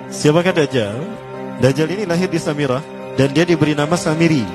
Siapakah Dajjal? Dajjal ini lahir di Samirah dan dia diberi nama Samiri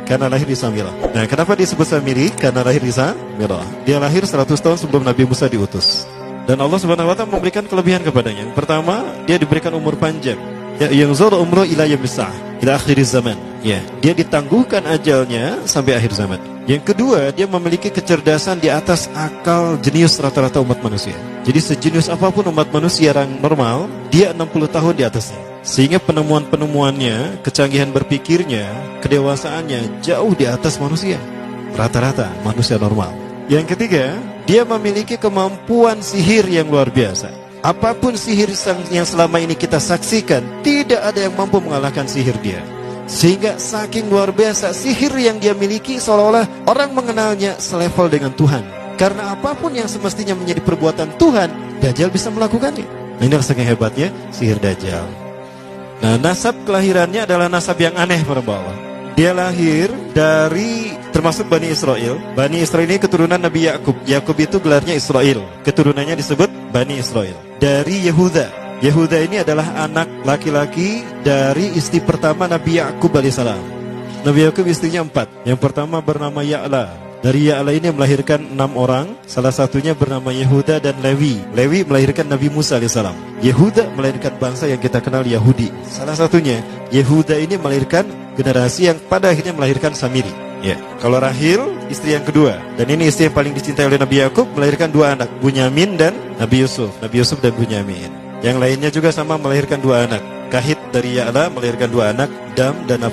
karena lahir di Samirah. Nah, kenapa disebut Samiri? Karena lahir di Samirah. Dia lahir 100 tahun sebelum Nabi Musa diutus. Dan Allah Subhanahu wa taala memberikan kelebihan kepadanya. Yang pertama, dia diberikan umur panjang. Ya, yang zul umru ila yamsah ila akhir zaman. Ya, dia ditangguhkan ajalnya sampai akhir zaman. Yang kedua, dia memiliki kecerdasan di atas akal jenius rata-rata umat manusia. Jadi sejenius apapun umat manusia yang normal, dia 60 tahun di atasnya. Sehingga penemuan-penemuannya, kecanggihan berpikirnya, kedewasaannya jauh di atas manusia. Rata-rata manusia normal. Yang ketiga, dia memiliki kemampuan sihir yang luar biasa. Apapun sihir yang selama ini kita saksikan, tidak ada yang mampu mengalahkan sihir dia. Sehingga saking luar biasa sihir yang dia miliki, seolah-olah orang mengenalnya selevel dengan Tuhan. Karena apapun yang semestinya menjadi perbuatan Tuhan, Dajjal bisa melakukannya. Nah, ini saking hebatnya sihir Dajjal. Nah, nasab kelahirannya adalah nasab yang aneh para Allah. Dia lahir dari termasuk Bani Israel. Bani Israel ini keturunan Nabi Yakub. Yakub itu gelarnya Israel. Keturunannya disebut Bani Israel. Dari Yehuda. Yehuda ini adalah anak laki-laki dari istri pertama Nabi Yakub alaihissalam. Nabi Yakub istrinya 4. Yang pertama bernama Ya'la. Dari Ya'la ini melahirkan 6 orang. Salah satunya bernama Yehuda dan Lewi. Lewi melahirkan Nabi Musa alaihissalam. Yehuda melahirkan bangsa yang kita kenal Yahudi. Salah satunya Yehuda ini melahirkan generasi yang pada akhirnya melahirkan Samiri. Ya, kalau Rahil istri yang kedua, dan ini istri yang paling dicintai oleh Nabi Yakub, melahirkan 2 anak, Bunyamin dan Nabi Yusuf. Nabi Yusuf dan Bunyamin. Yang lainnya juga sama melahirkan 2 anak. Kahit dari Ya'la melahirkan 2 anak, Dam dan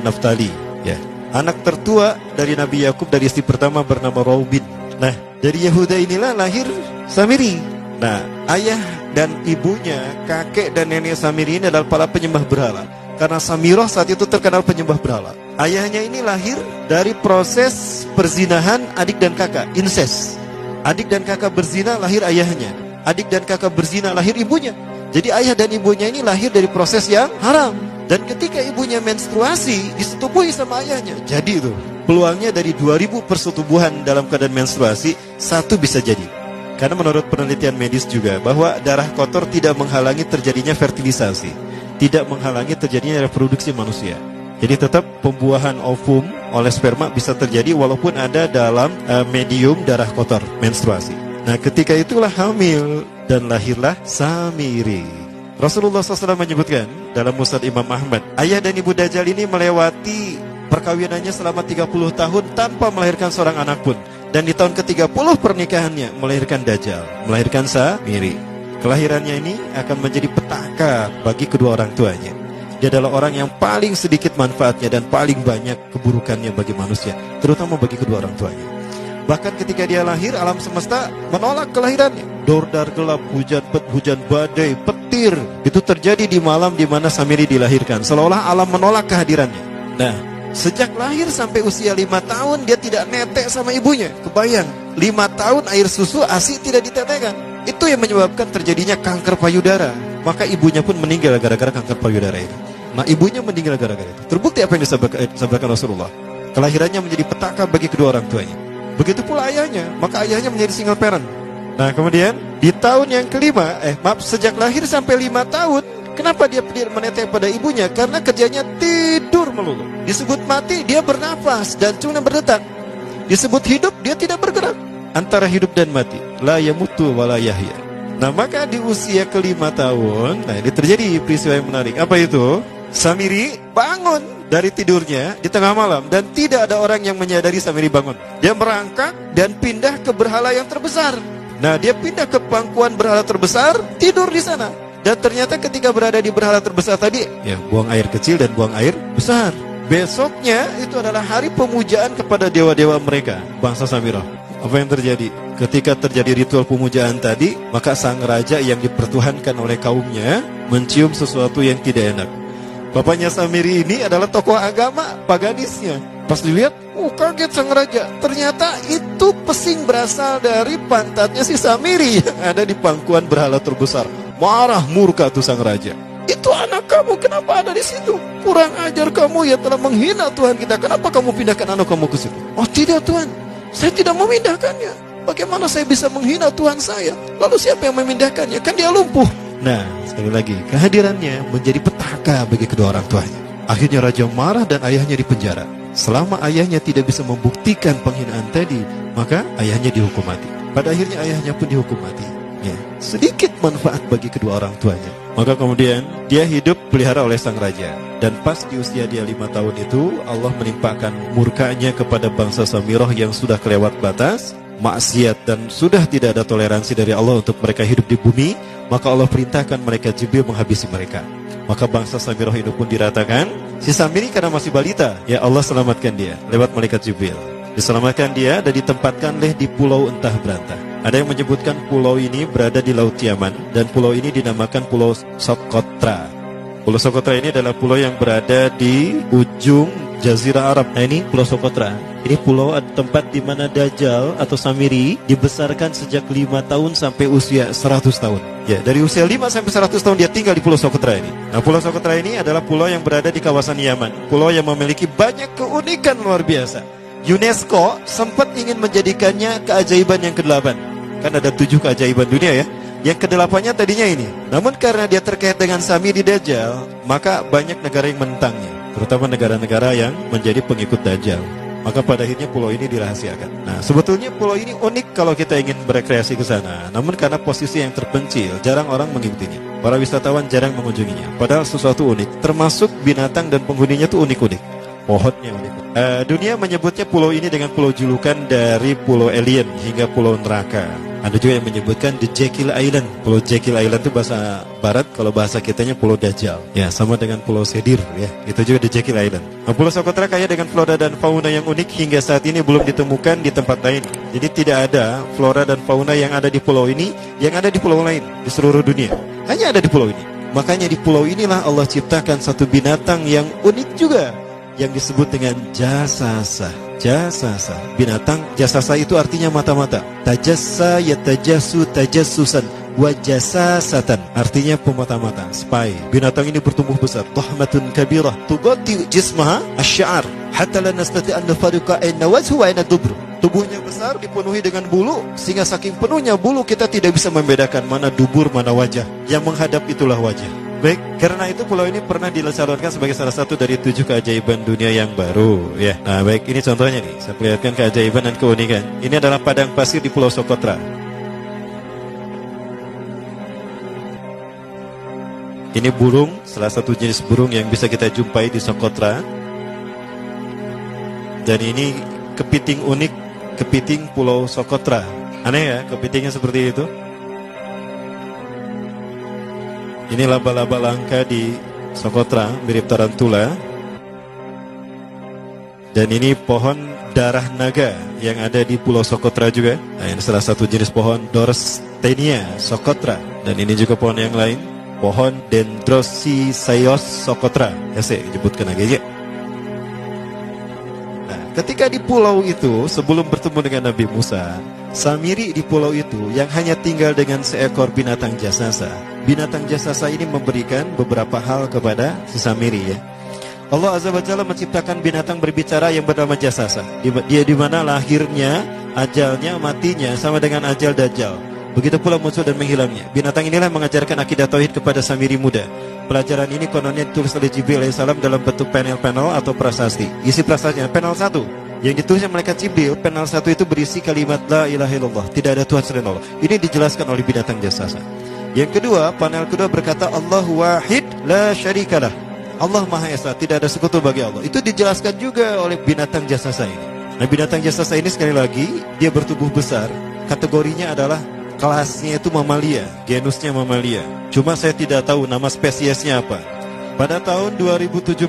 Naftali. Ya. Anak tertua dari Nabi Yakub dari istri pertama bernama Raubin. Nah, dari Yehuda inilah lahir Samiri. Nah, ayah dan ibunya, kakek dan nenek Samiri ini adalah para penyembah berhala. Karena Samirah saat itu terkenal penyembah berhala. Ayahnya ini lahir dari proses perzinahan adik dan kakak, incest. Adik dan kakak berzina, lahir ayahnya. Adik dan kakak berzina, lahir ibunya. Jadi ayah dan ibunya ini lahir dari proses yang haram. Dan ketika ibunya menstruasi, disetubuhi sama ayahnya. Jadi itu, peluangnya dari 2000 persetubuhan dalam keadaan menstruasi, 1 bisa jadi. Karena menurut penelitian medis juga, bahwa darah kotor tidak menghalangi terjadinya fertilisasi, tidak menghalangi terjadinya reproduksi manusia. Jadi tetap pembuahan ovum oleh sperma bisa terjadi walaupun ada dalam medium darah kotor, menstruasi. Nah, ketika itulah hamil dan lahirlah Samiri. Rasulullah SAW menyebutkan dalam Musnad Imam Ahmad, ayah dan ibu Dajjal ini melewati perkawinannya selama 30 tahun tanpa melahirkan seorang anak pun. Dan di tahun ke-30 pernikahannya melahirkan Dajjal, melahirkan Samiri. Kelahirannya ini akan menjadi petaka bagi kedua orang tuanya. Dia adalah orang yang paling sedikit manfaatnya dan paling banyak keburukannya bagi manusia, terutama bagi kedua orang tuanya. Bahkan ketika dia lahir, alam semesta menolak kelahirannya. Dordar gelap, hujan badai, petir, itu terjadi di malam di mana Samiri dilahirkan. Seolah-olah alam menolak kehadirannya. Nah, sejak lahir sampai usia 5 tahun dia tidak netek sama ibunya. Kebayang, 5 tahun air susu ASI tidak ditetekkan. Itu yang menyebabkan terjadinya kanker payudara. Maka ibunya pun meninggal gara-gara kanker payudara itu. Nah, ibunya meninggal gara-gara itu. Terbukti apa yang disampaikan Rasulullah. Kelahirannya menjadi petaka bagi kedua orang tuanya. Begitu pula ayahnya, maka ayahnya menjadi single parent. Nah, kemudian di tahun yang kelima, sejak lahir sampai 5 tahun, kenapa dia menetek pada ibunya? Karena kerjanya tidur melulu. Disebut mati, dia bernafas dan cuma berdetak. Disebut hidup, dia tidak bergerak. Antara hidup dan mati, la yamutu wa la yahya. Nah, maka di usia ke-5 tahun, nah ini terjadi peristiwa yang menarik. Apa itu? Samiri bangun dari tidurnya di tengah malam dan tidak ada orang yang menyadari Samiri bangun. Dia merangkak dan pindah ke berhala yang terbesar. Nah, dia pindah ke pangkuan berhala terbesar, tidur di sana. Dan ternyata ketika berada di berhala terbesar tadi, ya buang air kecil dan buang air besar. Besoknya itu adalah hari pemujaan kepada dewa-dewa mereka, bangsa Samirah. Apa yang terjadi? Ketika terjadi ritual pemujaan tadi, maka sang raja yang dipertuhankan oleh kaumnya mencium sesuatu yang tidak enak. Bapaknya Samiri ini adalah tokoh agama paganisnya. Pas dilihat, kaget sang raja. Ternyata itu pesing berasal dari pantatnya si Samiri yang ada di pangkuan berhala terbesar. Marah murka tuh sang raja. Itu anak kamu, kenapa ada di situ? Kurang ajar kamu yang telah menghina Tuhan kita. Kenapa kamu pindahkan anak kamu ke situ? Oh tidak Tuhan, saya tidak memindahkannya. Bagaimana saya bisa menghina Tuhan saya? Lalu siapa yang memindahkannya? Kan dia lumpuh. Nah, Sekali lagi, kehadirannya menjadi petaka bagi kedua orang tuanya. Akhirnya raja marah dan ayahnya dipenjara. Selama ayahnya tidak bisa membuktikan penghinaan tadi, maka ayahnya dihukum mati. Pada akhirnya ayahnya pun dihukum mati. Ya, sedikit manfaat bagi kedua orang tuanya. Maka kemudian dia hidup pelihara oleh sang raja. Dan pas di usia dia 5 tahun itu, Allah menimpakan murkanya kepada bangsa Samirah yang sudah kelewat batas, maksiat, dan sudah tidak ada toleransi dari Allah untuk mereka hidup di bumi. Maka Allah perintahkan malaikat Jibril menghabisi mereka. Maka bangsa Samirah itu pun diratakan. Si Samiri karena masih balita, ya Allah selamatkan dia lewat malaikat Jibril. Diselamatkan dia dan ditempatkan di pulau entah berantah. Ada yang menyebutkan pulau ini berada di Laut Yaman, dan pulau ini dinamakan Pulau Socotra. Pulau Socotra ini adalah pulau yang berada di ujung Jazirah Arab. Nah, ini Pulau Socotra. Ini pulau tempat di mana Dajjal atau Samiri dibesarkan sejak 5 tahun sampai usia 100 tahun. Ya, dari usia 5 sampai 100 tahun dia tinggal di Pulau Socotra ini. Nah, Pulau Socotra ini adalah pulau yang berada di kawasan Yaman. Pulau yang memiliki banyak keunikan luar biasa. UNESCO sempat ingin menjadikannya keajaiban yang ke-8. Kan ada 7 keajaiban dunia ya. Yang ke-8-nya tadinya ini. Namun karena dia terkait dengan Samiri Dajjal, maka banyak negara yang menentangnya, terutama negara-negara yang menjadi pengikut Dajjal. Maka pada akhirnya pulau ini dirahasiakan. Nah, sebetulnya pulau ini unik kalau kita ingin berekreasi ke sana. Namun karena posisi yang terpencil, jarang orang mengikutinya. Para wisatawan jarang mengunjunginya. Padahal sesuatu unik, termasuk binatang dan penghuninya tuh unik-unik. Pohonnya unik. Dunia menyebutnya pulau ini dengan pulau julukan dari pulau alien hingga pulau neraka. Ada juga yang menyebutkan The Jekyll Island. Pulau Jekyll Island itu bahasa barat, kalau bahasa kitanya Pulau Dajjal. Ya, sama dengan Pulau Sedir ya. Itu juga The Jekyll Island. Nah, Pulau Socotra kaya dengan flora dan fauna yang unik hingga saat ini belum ditemukan di tempat lain. Jadi tidak ada flora dan fauna yang ada di pulau ini yang ada di pulau lain di seluruh dunia. Hanya ada di pulau ini. Makanya di pulau inilah Allah ciptakan satu binatang yang unik juga, yang disebut dengan jasasa. Jasasa, binatang jasasa itu artinya mata-mata. Tajassa yatajassu tajassusan wa jasasatan, artinya pemata-mata, spy. Binatang ini bertumbuh besar, dhahmatun kabirah tughatti jismaha asy-sya'ar hatta la nastati an nafariqa ayna wajhu wa ayna dubr. Tubuhnya besar, dipenuhi dengan bulu, sehingga saking penuhnya bulu kita tidak bisa membedakan mana dubur, mana wajah. Yang menghadap itulah wajah. Baik, karena itu pulau ini pernah dilesarkan sebagai salah satu dari 7 keajaiban dunia yang baru ya. Nah baik, ini contohnya nih, saya perlihatkan keajaiban dan keunikan. Ini adalah padang pasir di Pulau Socotra. Ini burung, salah satu jenis burung yang bisa kita jumpai di Socotra. Dan ini kepiting unik, kepiting Pulau Socotra. Aneh ya, kepitingnya seperti itu. Ini laba-laba langka di Socotra, mirip tarantula. Dan ini pohon darah naga yang ada di Pulau Socotra juga. Nah, ini salah satu jenis pohon Dorstenia Socotra. Dan ini juga pohon yang lain, pohon Dendrosisaios Socotra. Ya, saya sebutkan lagi ya. Nah, ketika di pulau itu, sebelum bertemu dengan Nabi Musa, Samiri di pulau itu yang hanya tinggal dengan seekor binatang jasasa. Binatang jasasa ini memberikan beberapa hal kepada si Samiri ya. Allah Azza wa Jalla menciptakan binatang berbicara yang bernama jasasa. Dia di mana lahirnya, ajalnya, matinya sama dengan ajal Dajjal. Begitu pula muncul dan menghilangnya. Binatang inilah mengajarkan akidah tauhid kepada Samiri muda. Pelajaran ini kononnya ditulis oleh Jibril alaihissalam dalam bentuk panel-panel atau prasasti. Isi prasastinya panel 1 yang ditulisnya malaikat Jibril, panel 1 itu berisi kalimat la ilaha illallah, tidak ada Tuhan selain Allah. Ini dijelaskan oleh binatang jasasa. Yang kedua, panel kedua berkata Allahu wahid la syarikalah. Allah Maha Esa, tidak ada sekutu bagi Allah. Itu dijelaskan juga oleh binatang jasasa ini. Nah, binatang jasasa ini sekali lagi dia bertubuh besar. Kategorinya adalah kelasnya itu mamalia, genusnya mamalia. Cuma saya tidak tahu nama spesiesnya apa. Pada tahun 2017,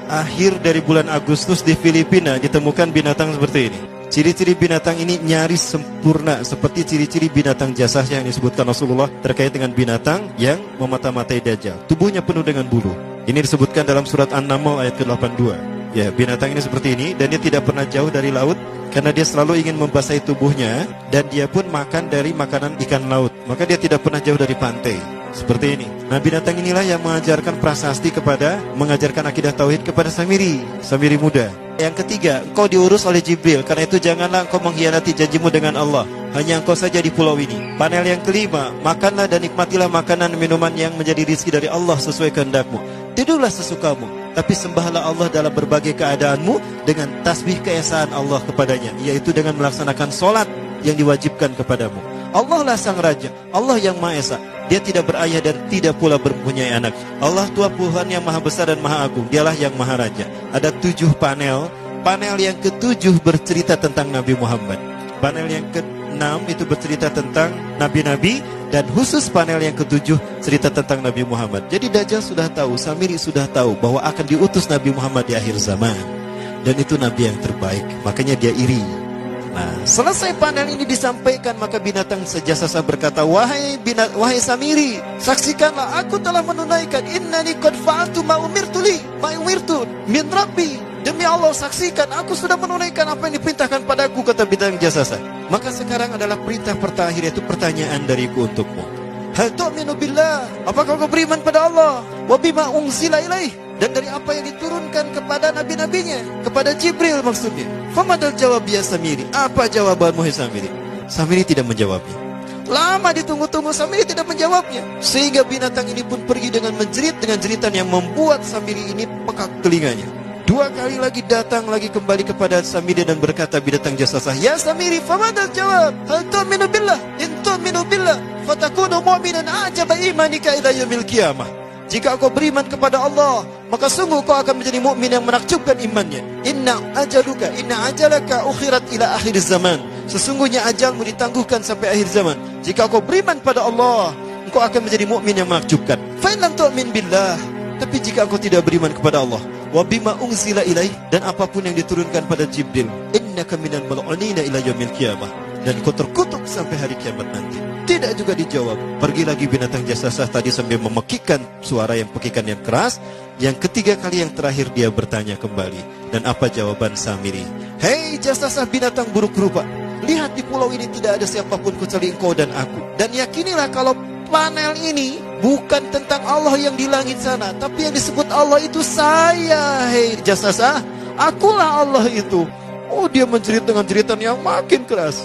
akhir dari bulan Agustus di Filipina ditemukan binatang seperti ini. Ciri-ciri binatang ini nyaris sempurna seperti ciri-ciri binatang jasasa yang disebutkan Rasulullah terkait dengan binatang yang memata-matai Dajjal. Tubuhnya penuh dengan bulu. Ini disebutkan dalam surat An-Naml ayat ke-82. Ya, binatang ini seperti ini dan dia tidak pernah jauh dari laut karena dia selalu ingin membasahi tubuhnya dan dia pun makan dari makanan ikan laut. Maka dia tidak pernah jauh dari pantai. Seperti ini. Nah, binatang inilah yang mengajarkan prasasti mengajarkan akidah tauhid kepada Samiri muda. Yang ketiga, engkau diurus oleh Jibril, karena itu janganlah engkau mengkhianati janjimu dengan Allah. hanya engkau saja di pulau ini. Panel yang kelima, makanlah dan nikmatilah makanan minuman yang menjadi rizki dari Allah sesuai kehendakmu. Tidurlah sesukamu, tapi sembahlah Allah dalam berbagai keadaanmu dengan tasbih keesaan Allah kepadanya, yaitu dengan melaksanakan solat yang diwajibkan kepadamu. Allah lah sang raja, Allah yang Maha Esa. Dia tidak berayah dan tidak pula mempunyai anak. Allah Tuhan Tuhan yang maha besar dan maha agung. Dialah yang maha raja. Ada 7 panel. Panel yang ke-7 bercerita tentang Nabi Muhammad. Panel yang ke-6 itu bercerita tentang nabi-nabi. Dan khusus panel yang ke-7 cerita tentang Nabi Muhammad. Jadi Dajjal sudah tahu, Samiri sudah tahu bahwa akan diutus Nabi Muhammad di akhir zaman. Dan itu Nabi yang terbaik. Makanya dia iri. Nah, selesai panel ini disampaikan, maka binatang sejasasa berkata, wahai Samiri, saksikanlah aku telah menunaikan, innani qad fa'altu ma umirtu min rabbi. Demi Allah, saksikan aku sudah menunaikan apa yang diperintahkan padaku, kata binatang jasasa. Maka sekarang adalah perintah terakhir, yaitu pertanyaan dariku untukmu. Hal tu'minu billah, apakah kau beriman pada Allah? Wa bima unzila ilaih, dan dari apa yang diturunkan kepada nabi-nabinya, kepada Jibril maksudnya. Famadal jawab ya Samiri, apa jawabanmu hai Samiri? Samiri tidak menjawabnya. Lama ditunggu-tunggu, Samiri tidak menjawabnya. Sehingga binatang ini pun pergi dengan menjerit, dengan jeritan yang membuat Samiri ini pekak telinganya. 2 kali lagi datang lagi kembali kepada Samiri dan berkata binatang jasasa, ya Samiri, famadal jawab, hal tu'minu billah, in tu'minu billah fatakunu mu'minan ajaba imanika ila yaumil qiyamah. Jika kau beriman kepada Allah, maka sungguh kau akan menjadi mukmin yang menakjubkan imannya. Inna ajalaka ukhirat ila akhir zaman. Sesungguhnya ajalmu ditangguhkan sampai akhir zaman. Jika kau beriman pada Allah, engkau akan menjadi mukmin yang menakjubkan. Fa in lam tu'min billah, tapi jika engkau tidak beriman kepada Allah, wa bima unzila ilaih, dan apapun yang diturunkan pada Jibril, innaka minal mal'unina ila yaumil qiyamah, dan kau terkutuk sampai hari kiamat nanti. Tidak juga dijawab. Pergi lagi binatang jasasa tadi sambil memekikkan suara yang pekikan yang keras. Yang ketiga kali yang terakhir dia bertanya kembali. Dan apa jawaban Samiri? Hei jasasa binatang buruk rupa, lihat di pulau ini tidak ada siapapun kecuali engkau dan aku. Dan yakinilah kalau panel ini bukan tentang Allah yang di langit sana, tapi yang disebut Allah itu saya. Hei jasasa, akulah Allah itu. Oh, dia menjerit dengan jeritan yang makin keras.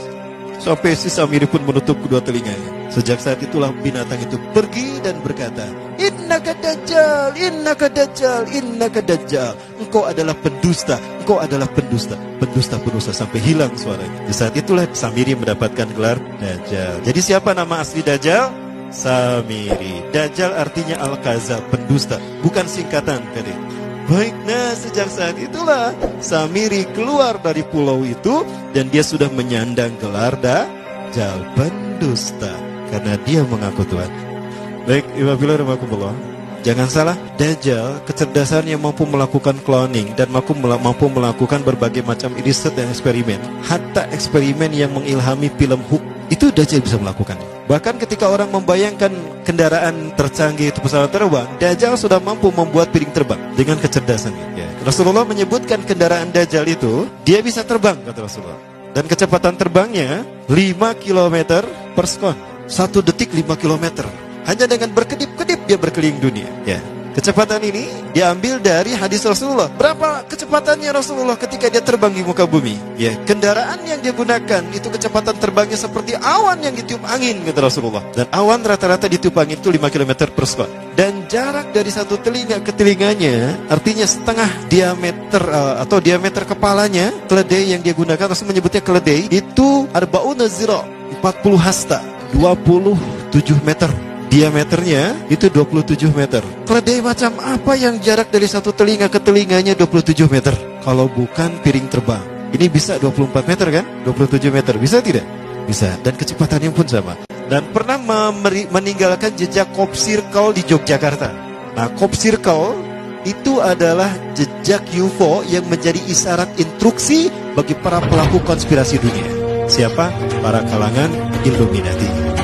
Sampai si Samiri pun menutup kedua telinganya. Sejak saat itulah binatang itu pergi dan berkata, innaka dajjal, innaka dajjal, innaka dajjal. Engkau adalah pendusta, engkau adalah pendusta, pendusta sampai hilang suaranya. Di saat itulah Samiri mendapatkan gelar Dajjal. Jadi siapa nama asli Dajjal? Samiri. Dajjal artinya Al-Kazab, pendusta, bukan singkatan tadi. Baik, nah sejak saat itulah Samiri keluar dari pulau itu dan dia sudah menyandang gelar Dajjal, pendusta, karena dia mengaku Tuhan. Baik, Iwabillah, jangan salah, Dajjal kecerdasannya mampu melakukan cloning dan mampu melakukan berbagai macam riset dan eksperimen. Hatta eksperimen yang mengilhami film Hook itu Dajjal bisa melakukan. Bahkan ketika orang membayangkan kendaraan tercanggih itu pesawat terbang, Dajjal sudah mampu membuat piring terbang dengan kecerdasannya. Ya. Rasulullah menyebutkan kendaraan Dajjal itu dia bisa terbang, kata Rasulullah. Dan kecepatan terbangnya 5 km per sekon. 1 detik 5 km. Hanya dengan berkedip-kedip dia berkeliling dunia. Ya. Kecepatan ini diambil dari hadis Rasulullah. Berapa kecepatannya Rasulullah ketika dia terbang di muka bumi? Ya, kendaraan yang dia gunakan itu kecepatan terbangnya seperti awan yang ditiup angin, kata Rasulullah. Dan awan rata-rata ditiup angin itu 5 km per sekon. Dan jarak dari satu telinga ke telinganya, artinya setengah diameter atau diameter kepalanya, keledai yang dia gunakan, Rasul menyebutnya keledai, itu arba'una zira, 40 hasta, 27 meter. Diameternya itu 27 meter. Keledai macam apa yang jarak dari satu telinga ke telinganya 27 meter? Kalau bukan piring terbang. Ini bisa 24 meter kan? 27 meter. Bisa tidak? Bisa. Dan kecepatannya pun sama. Dan pernah meninggalkan jejak Cop Circle di Yogyakarta. Nah, Cop Circle itu adalah jejak UFO yang menjadi isyarat instruksi bagi para pelaku konspirasi dunia. Siapa? Para kalangan Illuminati.